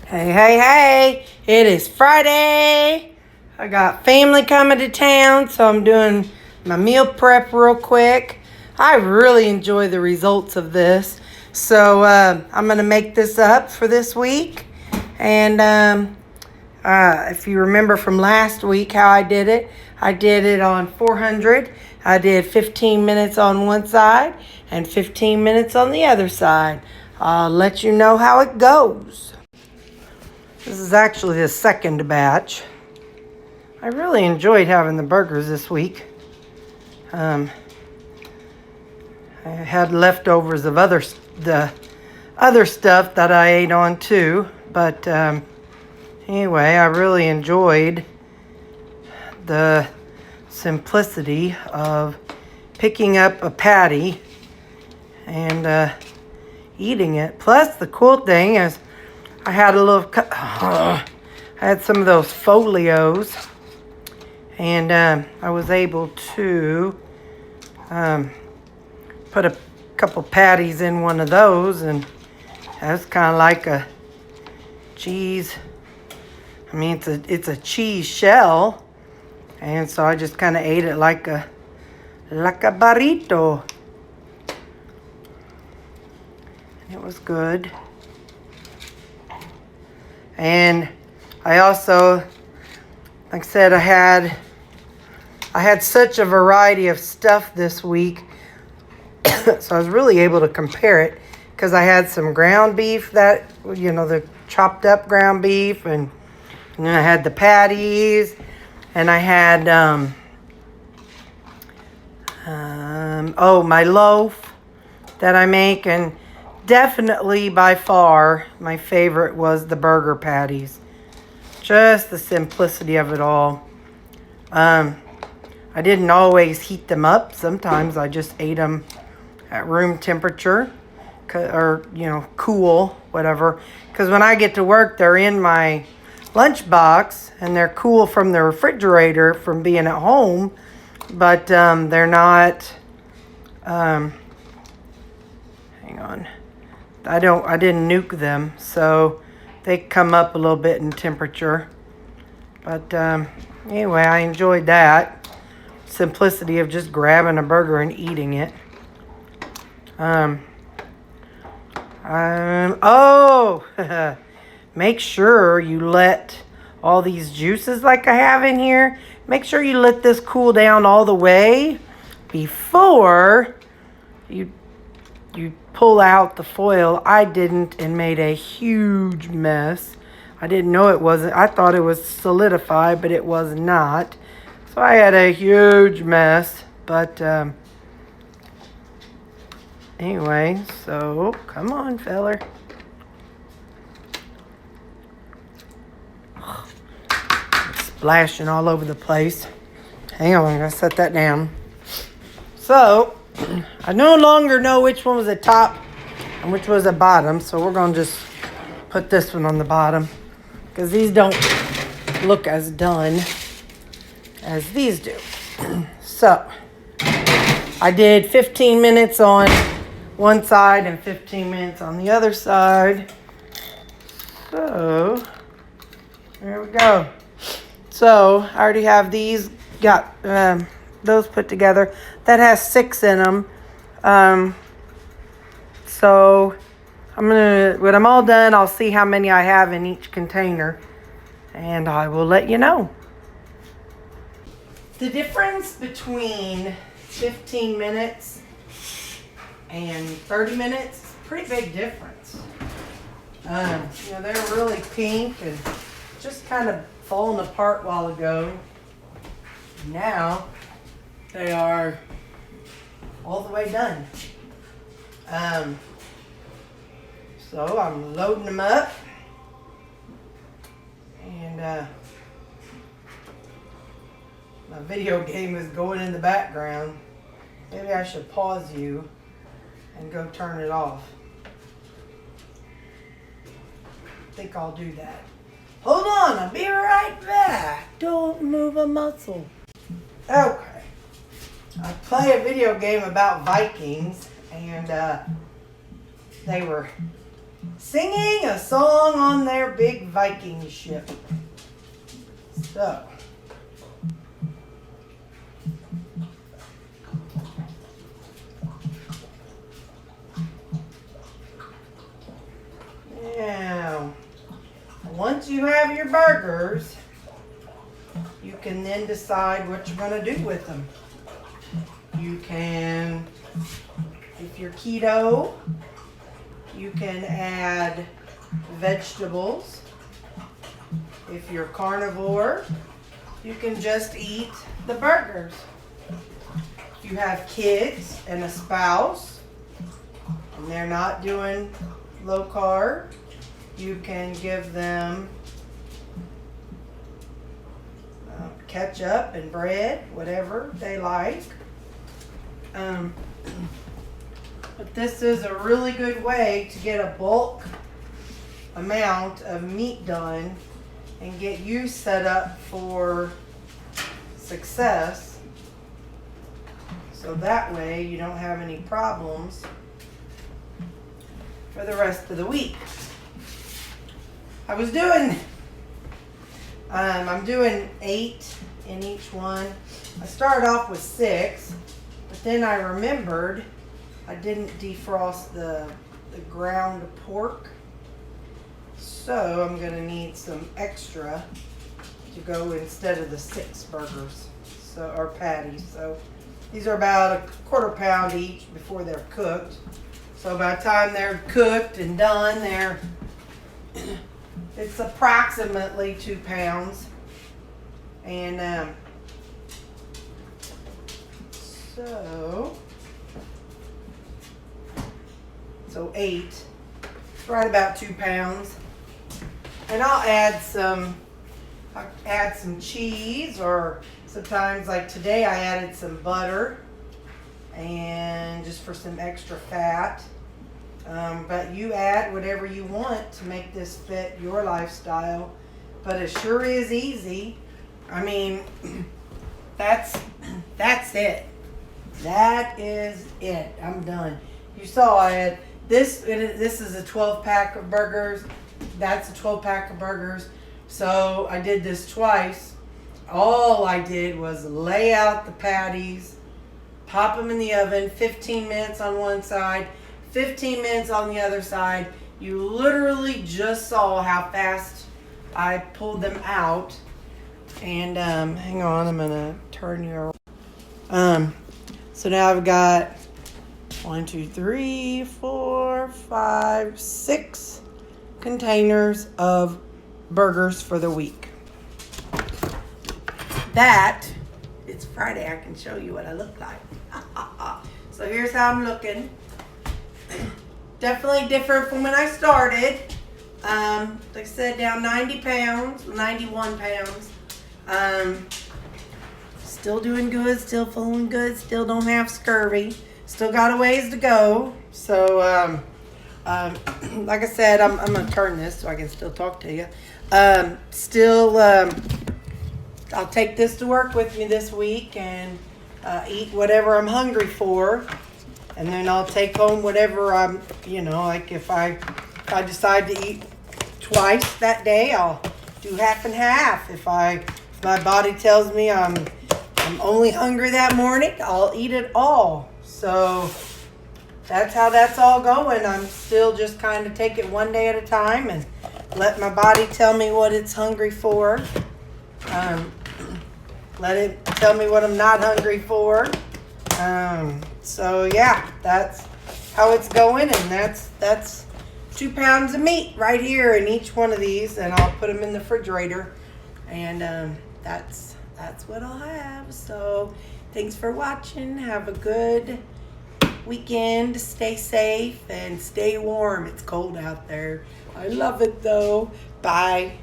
Hey, hey, hey, it is Friday. I got family coming to town, so I'm doing my meal prep real quick. I really enjoy the results of this. So I'm going to make this up for this week. And if you remember from last week how I did it on 400. I did 15 minutes on one side and 15 minutes on the other side. I'll let you know how it goes. This is actually the second batch. I really enjoyed having the burgers this week. I had leftovers of the other stuff that I ate on too. But anyway, I really enjoyed the simplicity of picking up a patty and eating it. Plus, the cool thing is I had I had some of those folios, and I was able to put a couple patties in one of those, and that's kind of like a cheese. I mean, it's a cheese shell, and so I just kind of ate it like a burrito. It was good. And I also, like I said, I had such a variety of stuff this week, so I was really able to compare it because I had some ground beef the chopped up ground beef, and then I had the patties, and I had my loaf that I make, and definitely by far my favorite was the burger patties. Just the simplicity of it all. I didn't always heat them up. Sometimes I just ate them at room temperature or, cool, whatever. Because when I get to work, they're in my lunchbox and they're cool from the refrigerator from being at home. But they're not, hang on. I didn't nuke them, so they come up a little bit in temperature. But anyway, I enjoyed that simplicity of just grabbing a burger and eating it. Make sure you let all these juices like I have in here, make sure you let this cool down all the way before you pull out the foil. I didn't, and made a huge mess. I didn't know it wasn't. I thought it was solidified, but it was not. So I had a huge mess. But anyway, so come on, feller. It's splashing all over the place. Hang on, I'm going to set that down. So I no longer know which one was the top and which was the bottom, so we're going to just put this one on the bottom because these don't look as done as these do. So I did 15 minutes on one side and 15 minutes on the other side. So there we go. So I already have these got those put together. That has 6 in them. So when I'm all done, I'll see how many I have in each container, and I will let you know. The difference between 15 minutes and 30 minutes is a pretty big difference. They're really pink and just kind of falling apart a while ago. Now they are all the way done. So I'm loading them up, and my video game is going in the background. Maybe I should pause you and go turn it off. I think I'll do that. Hold on, I'll be right back. Don't move a muscle. Okay. I play a video game about Vikings, and they were singing a song on their big Viking ship. So, now, once you have your burgers, you can then decide what you're going to do with them. You can, if you're keto, you can add vegetables. If you're carnivore, you can just eat the burgers. If you have kids and a spouse and they're not doing low carb, you can give them ketchup and bread, whatever they like. But this is a really good way to get a bulk amount of meat done and get you set up for success. So that way you don't have any problems for the rest of the week. I'm doing 8 in each one. I started off with 6, but then I remembered I didn't defrost the ground pork. So I'm gonna need some extra to go instead of the 6 burgers, or patties. So these are about a quarter pound each before they're cooked. So by the time they're cooked and done, it's approximately 2 pounds. And so 8, right about 2 pounds. And I'll add some cheese, or sometimes like today I added some butter, and just for some extra fat. But you add whatever you want to make this fit your lifestyle. But it sure is easy. I mean, that's it. That is it. I'm done. You saw I had this is a 12 pack of burgers. That's a 12 pack of burgers. So I did this twice. All I did was lay out the patties, pop them in the oven, 15 minutes on one side, 15 minutes on the other side. You literally just saw how fast I pulled them out. And hang on, I'm gonna turn you around. So now I've got 1, 2, 3, 4, 5, 6 containers of burgers for the week. It's Friday, I can show you what I look like. So here's how I'm looking. Definitely different from when I started. Like I said, down 91 pounds. Still doing good, still feeling good, still don't have scurvy. Still got a ways to go. So, like I said, I'm going to turn this so I can still talk to you. I'll take this to work with me this week and eat whatever I'm hungry for. And then I'll take home whatever I'm, like if I decide to eat twice that day, I'll do half and half. If my body tells me I'm only hungry that morning, I'll eat it all. So that's how that's all going. I'm still just kind of take it one day at a time and let my body tell me what it's hungry for. Let it tell me what I'm not hungry for. So yeah, that's how it's going, and that's 2 pounds of meat right here in each one of these, and I'll put them in the refrigerator, and that's what I'll have. So thanks for watching. Have a good weekend. Stay safe and stay warm. It's cold out there. I love it though. Bye.